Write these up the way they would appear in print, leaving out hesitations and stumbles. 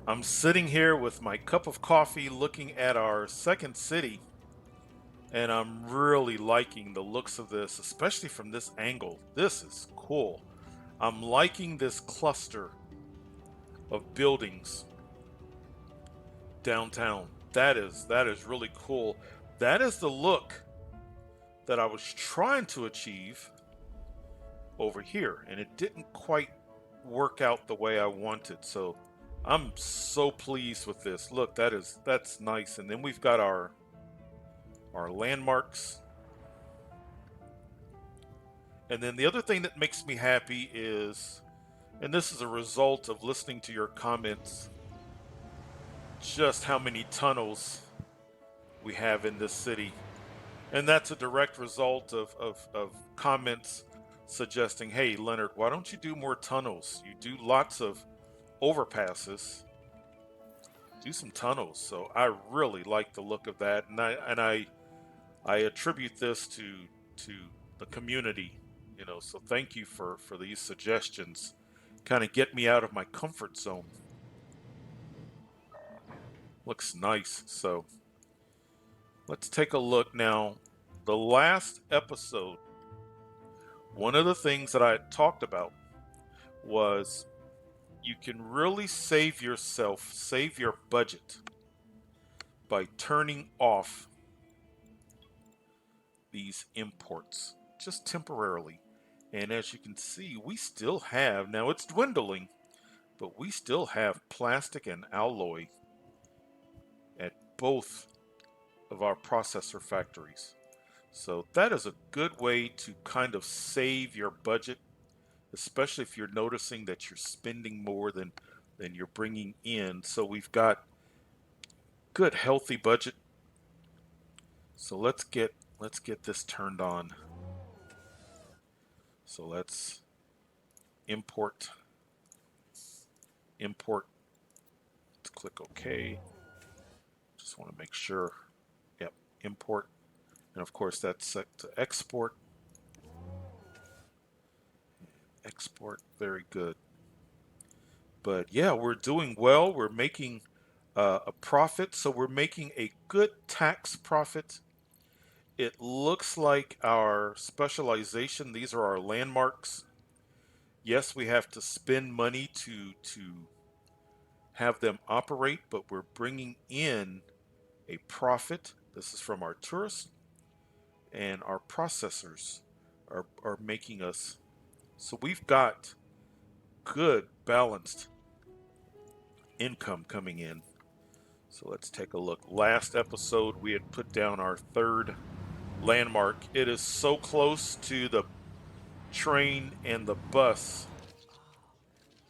I'm sitting here with my cup of coffee looking at our second city, and I'm really liking the looks of this, especially from this angle. This is cool. I'm liking this cluster of buildings downtown. That is really cool. That is the look that I was trying to achieve over here, and it didn't quite work out the way I wanted. So I'm so pleased with this. Look, that's nice. And then we've got our landmarks. And then the other thing that makes me happy is, and this is a result of listening to your comments, just how many tunnels we have in this city. And that's a direct result of comments suggesting, hey, Leonard, why don't you do more tunnels? You do lots of overpasses. Do some tunnels. So I really like the look of that. And I attribute this to the community, so thank you for these suggestions. Kind of get me out of my comfort zone. Looks nice. So let's take a look now. The last episode, one of the things that I had talked about was you can really save your budget by turning off these imports just temporarily. And as you can see, we still have, now it's dwindling, but we still have plastic and alloy at both of our processor factories. So that is a good way to kind of save your budget, especially if you're noticing that you're spending more than you're bringing in. So we've got good healthy budget. So let's get this turned on. So let's import import. Let's click OK. Just want to make sure. Yep, import. And of course that's set to export. Export, very good. But yeah, we're doing well. We're making a profit. So we're making a good tax profit. It looks like our specialization, these are our landmarks. Yes, we have to spend money to have them operate, but we're bringing in a profit. This is from our tourists, and our processors are making us. So we've got good balanced income coming in. So let's take a look. Last episode, we had put down our third landmark. It is so close to the train and the bus.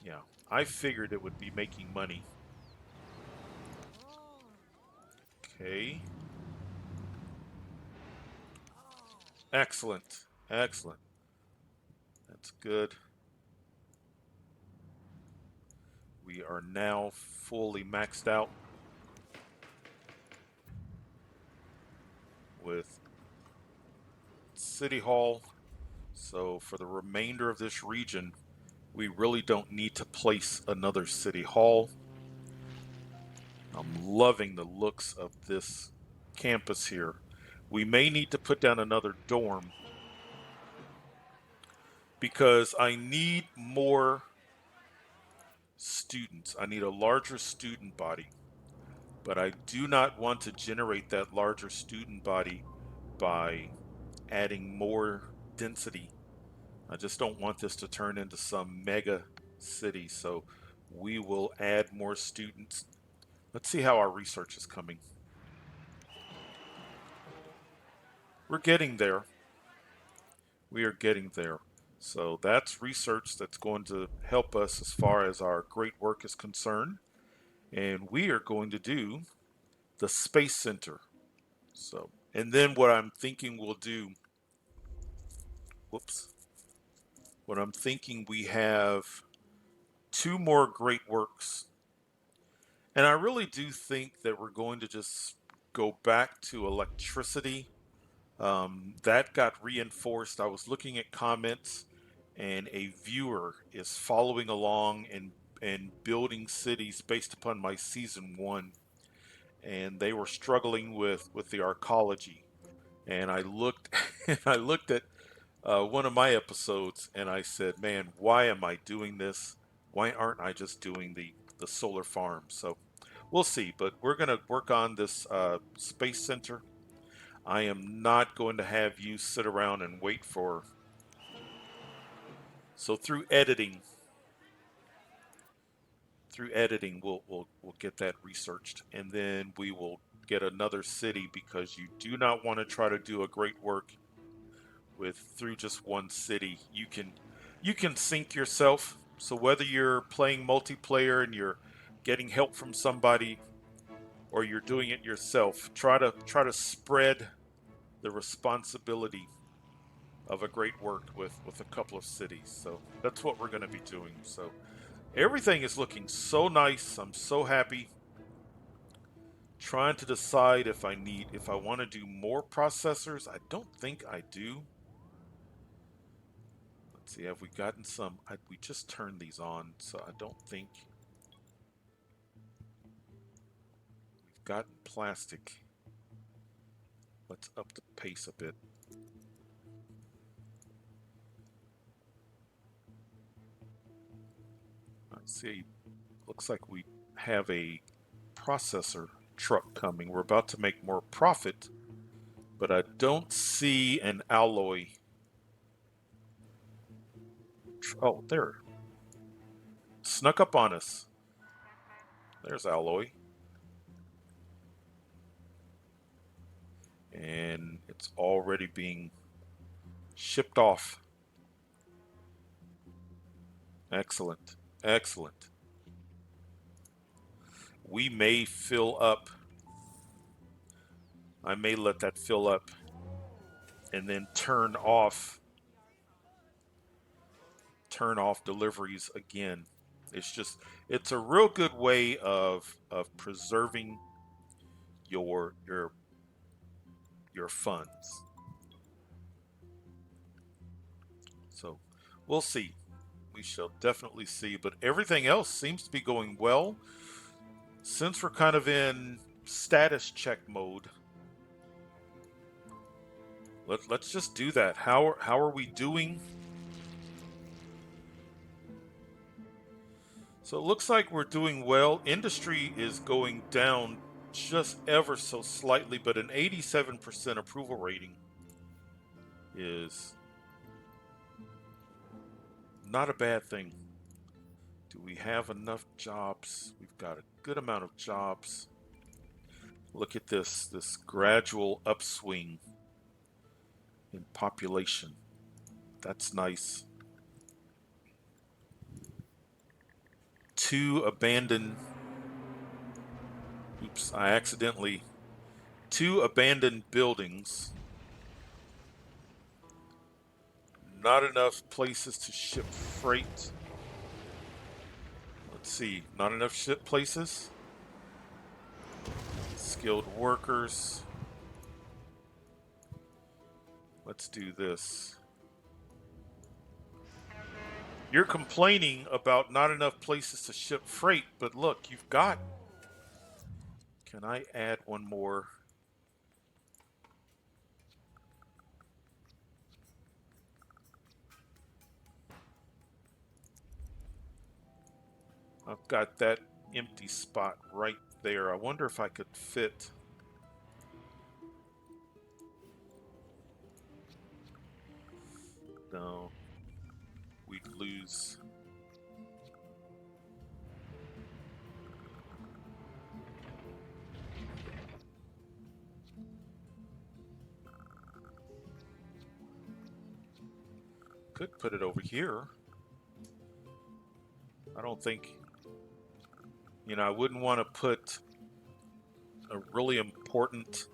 Yeah, I figured it would be making money. Okay. Excellent. Excellent. That's good. We are now fully maxed out with City Hall. So for the remainder of this region, we really don't need to place another City Hall. I'm loving the looks of this campus here. We may need to put down another dorm because I need more students. I need a larger student body, but I do not want to generate that larger student body by adding more density. I just don't want this to turn into some mega city. So we will add more students. Let's see how our research is coming. We're getting there. We are getting there. So that's research that's going to help us as far as our great work is concerned. And we are going to do the Space Center. So, and then what I'm thinking we'll do, whoops, what I'm thinking we have two more great works. And I really do think that we're going to just go back to electricity. That got reinforced. I was looking at comments, and a viewer is following along and building cities based upon my season one, and they were struggling with the arcology. And I looked, and I looked at one of my episodes, and I said, "Man, why am I doing this? Why aren't I just doing the solar farm?" So we'll see. But we're gonna work on this space center. I am not going to have you sit around and wait for. So through editing, we'll get that researched, and then we will get another city because you do not want to try to do a great work with through just one city. You can sink yourself. So whether you're playing multiplayer and you're getting help from somebody or you're doing it yourself, try to spread the responsibility of a great work with a couple of cities. So that's what we're going to be doing. So everything is looking so nice. I'm so happy. Trying to decide if I want to do more processors. I don't think I do. Let's see, have we gotten some? We just turned these on, so I don't think we've gotten plastic. Let's up the pace a bit. I see. Looks like we have a processor truck coming. We're about to make more profit, but I don't see an alloy. Oh, there. Snuck up on us. There's alloy. And it's already being shipped off. Excellent. Excellent. We may fill up. I may let that fill up and then turn off deliveries again. It's a real good way of preserving your your your funds. So we'll see. We shall definitely see. But everything else seems to be going well. Since we're kind of in status check mode, let's just do that. How are we doing? So it looks like we're doing well. Industry is going down just ever so slightly, but an 87% approval rating is not a bad thing. Do we have enough jobs? We've got a good amount of jobs. Look at this gradual upswing in population. That's nice. Two abandoned, oops, I accidentally, two abandoned buildings. Not enough places to ship freight. Let's see, not enough ship places. Skilled workers. Let's do this. You're complaining about not enough places to ship freight, but look, you've got. Can I add one more? I've got that empty spot right there. I wonder if I could fit. No, we'd lose. Could put it over here. I don't think, I wouldn't want to put a really important.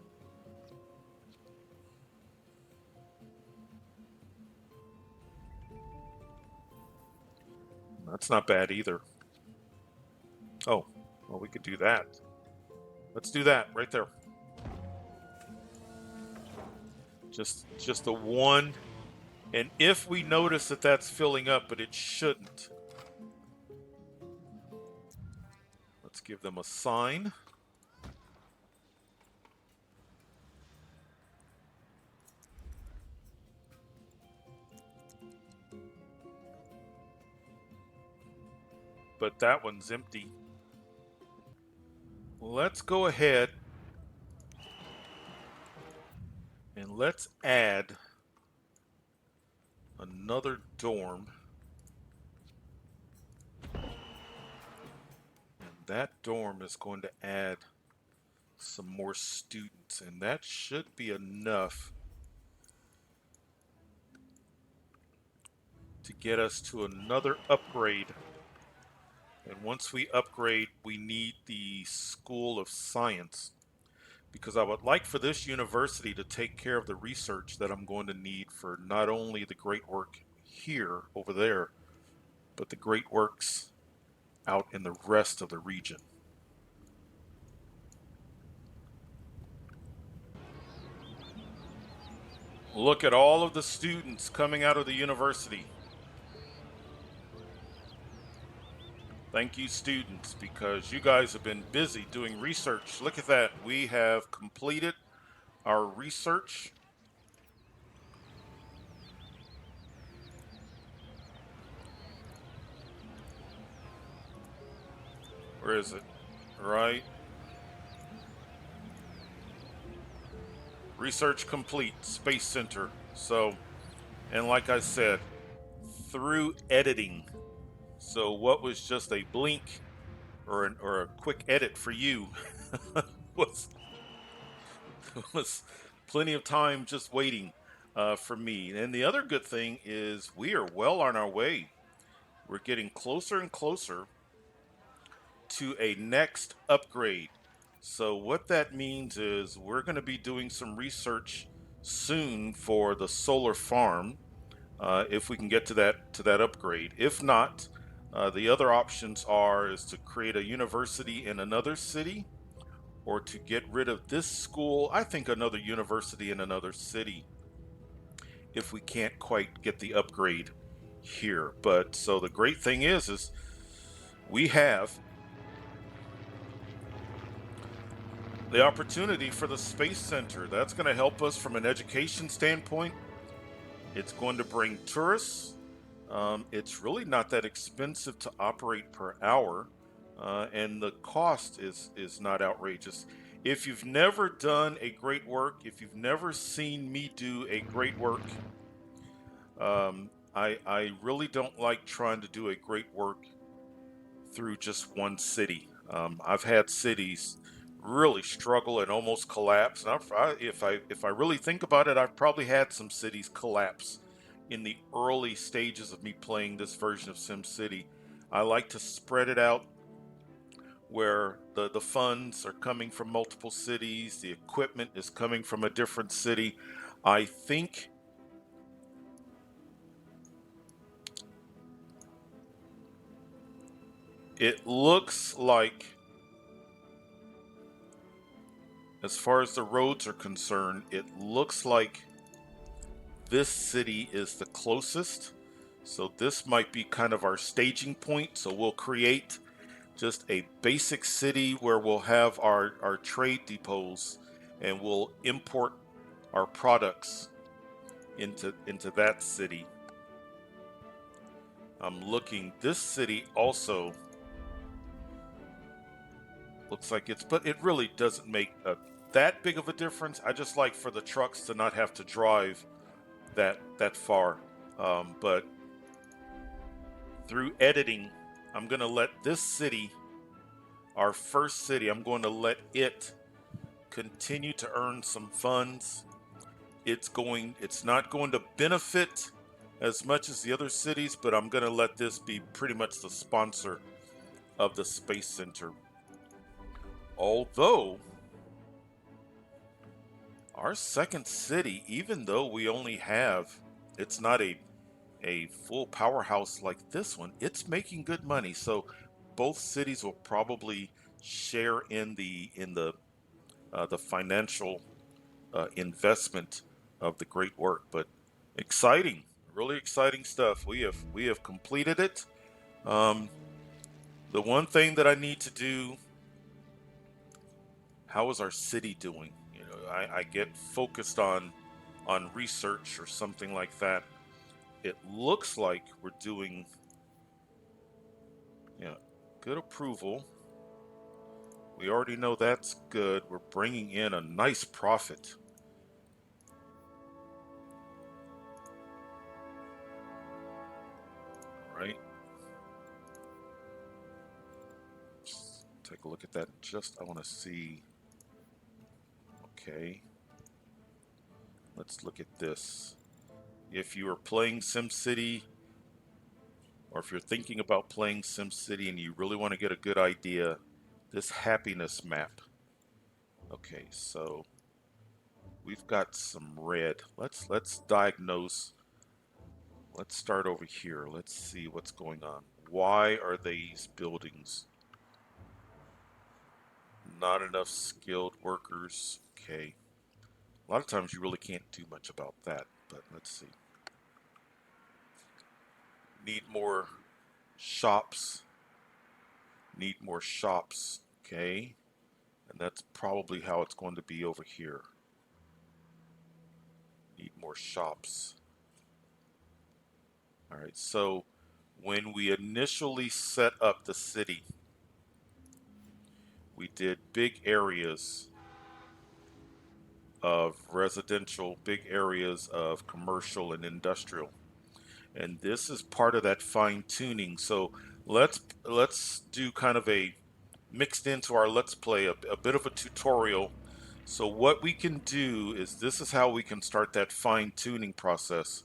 That's not bad either. Oh, well, we could do that. Let's do that right there. Just the one. And if we notice that that's filling up, but it shouldn't, give them a sign. But that one's empty. Let's go ahead and let's add another dorm. And that dorm is going to add some more students, and that should be enough to get us to another upgrade. And once we upgrade, we need the School of Science, because I would like for this university to take care of the research that I'm going to need for not only the great work here, over there, but the great works out in the rest of the region. Look at all of the students coming out of the university. Thank you, students, because you guys have been busy doing research. Look at that. We have completed our research. Where is it? Right. Research complete, Space Center. So, and like I said, through editing. So what was just a blink or a quick edit for you was was plenty of time just waiting for me. And the other good thing is we are well on our way. We're getting closer and closer to a next upgrade. So what that means is we're going to be doing some research soon for the solar farm, if we can get to that upgrade. If not, the other options are is to create a university in another city, or to get rid of this school. I think another university in another city if we can't quite get the upgrade here. But so the great thing is we have the opportunity for the Space Center. That's going to help us from an education standpoint. It's going to bring tourists. It's really not that expensive to operate per hour, and the cost is not outrageous. If you've never done a great work, if you've never seen me do a great work, I really don't like trying to do a great work through just one city. I've had cities really struggle and almost collapse. And if I really think about it, I've probably had some cities collapse in the early stages of me playing this version of SimCity. I like to spread it out where the funds are coming from multiple cities, the equipment is coming from a different city. I think it looks like, as far as the roads are concerned, it looks like this city is the closest. So this might be kind of our staging point. So we'll create just a basic city where we'll have our trade depots, and we'll import our products into that city. I'm looking, this city also looks like but it really doesn't make that big of a difference. I just like for the trucks to not have to drive that far. But through editing, I'm going to let this city, our first city, I'm going to let it continue to earn some funds. It's not going to benefit as much as the other cities, but I'm going to let this be pretty much the sponsor of the Space Center. Although our second city, even though we only have, it's not a full powerhouse like this one, it's making good money. So both cities will probably share in the financial investment of the great work. But exciting, really exciting stuff. We have completed it. The one thing that I need to do how is our city doing? I get focused on research or something like that. It looks like we're doing, yeah, good approval. We already know that's good. We're bringing in a nice profit. All right. Just take a look at that. I want to see. Okay. Let's look at this. If you are playing SimCity, or if you're thinking about playing SimCity and you really want to get a good idea, this happiness map. Okay, so we've got some red. Let's diagnose. Let's start over here. Let's see what's going on. Why are these buildings not enough skilled workers? Okay. A lot of times you really can't do much about that, but let's see. Need more shops. Need more shops. Okay. And that's probably how it's going to be over here. Need more shops. All right. So when we initially set up the city, we did big areas of residential, big areas of commercial and industrial. And this is part of that fine tuning. So let's do kind of a mixed into our let's play a bit of a tutorial. So what we can do is this is how we can start that fine tuning process.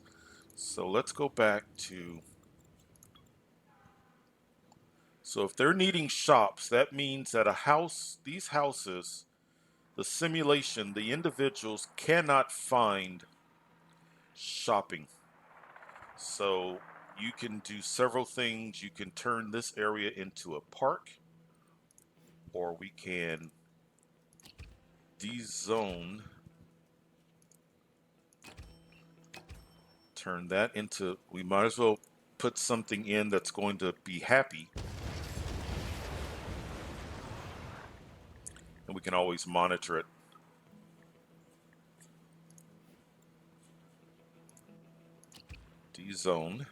So let's go back to, so if they're needing shops, that means that a house, these houses, the simulation, the individuals cannot find shopping. So you can do several things. You can turn this area into a park, or we can dezone, turn that into, we might as well put something in that's going to be happy. And we can always monitor it. Dezone,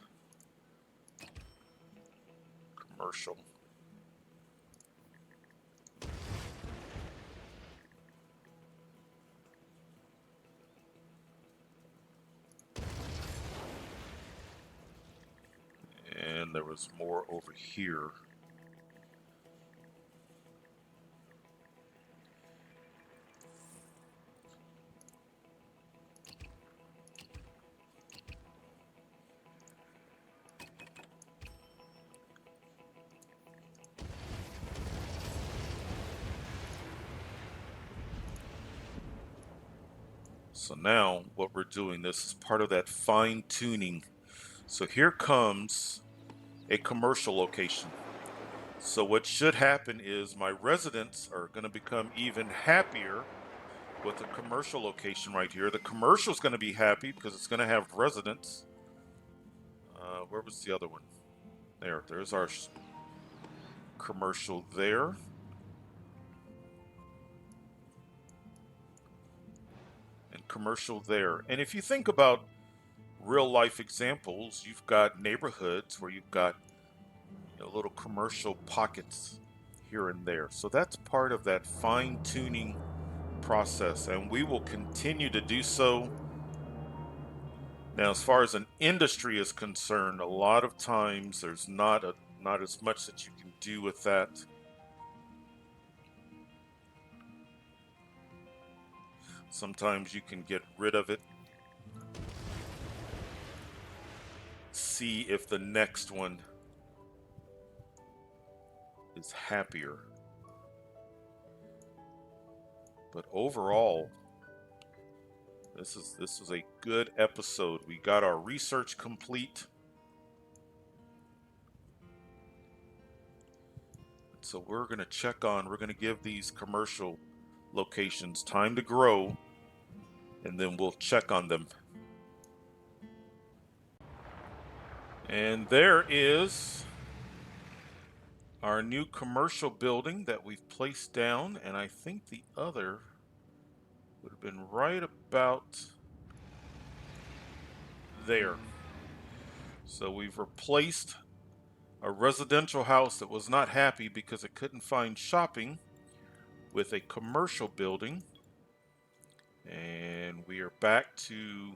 commercial. And there was more over here. So now what we're doing, this is part of that fine tuning. So here comes a commercial location. So what should happen is my residents are going to become even happier with a commercial location right here. The commercial is going to be happy because it's going to have residents. Where was the other one? There's our commercial there. And commercial there. And if you think about real life examples, you've got neighborhoods where you've got little commercial pockets here and there. So that's part of that fine tuning process, and we will continue to do so. Now, as far as an industry is concerned, a lot of times there's not as much that you can do with that. Sometimes you can get rid of it. See if the next one is happier. But overall, this is a good episode. We got our research complete. So we're going to give these commercial locations time to grow, and then we'll check on them. And there is our new commercial building that we've placed down, and I think the other would have been right about there. So we've replaced a residential house that was not happy because it couldn't find shopping with a commercial building, and we are back to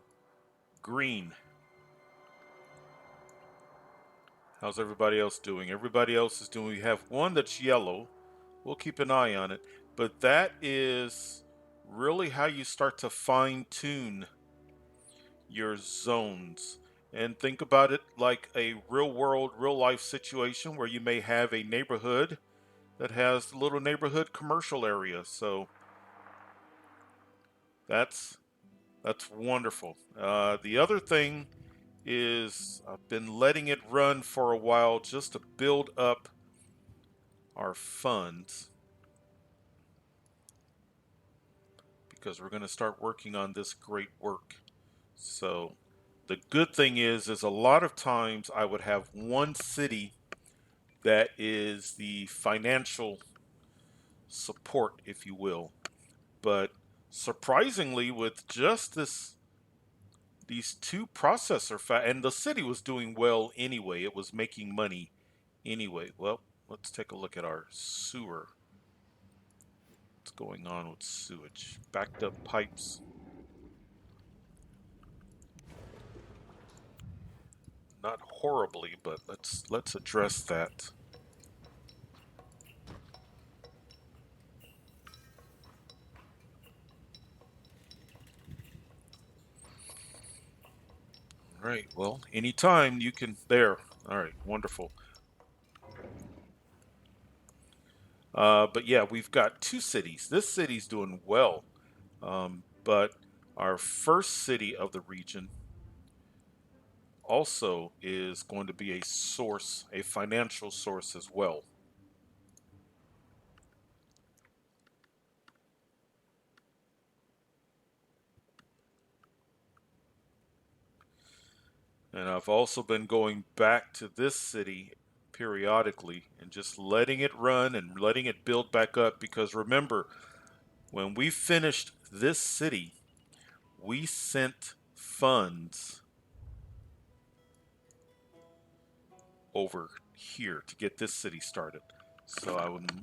green. How's everybody else doing? Everybody else is doing. We have one that's yellow. We'll keep an eye on it. But that is really how you start to fine tune your zones. And think about it like a real world, real life situation where you may have a neighborhood that has a little neighborhood commercial area. So that's that's wonderful. The other thing is I've been letting it run for a while just to build up our funds because we're going to start working on this great work. So the good thing is a lot of times I would have one city that is the financial support, if you will. But surprisingly, with just these two and the city was doing well anyway. It was making money anyway. Well, let's take a look at our sewer. What's going on with sewage? Backed up pipes. Not horribly, but let's address that. All right. Well, anytime you can. There. All right. Wonderful. But yeah, we've got two cities. This city's doing well, but our first city of the region also is going to be a source, a financial source as well. And I've also been going back to this city periodically and just letting it run and letting it build back up because remember, when we finished this city, we sent funds over here to get this city started. So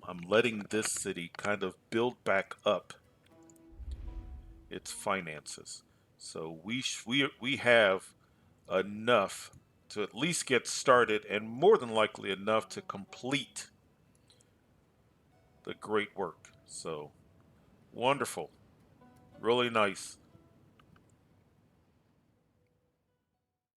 I'm letting this city kind of build back up its finances. So we have enough to at least get started, and more than likely enough to complete the great work. So wonderful, really nice.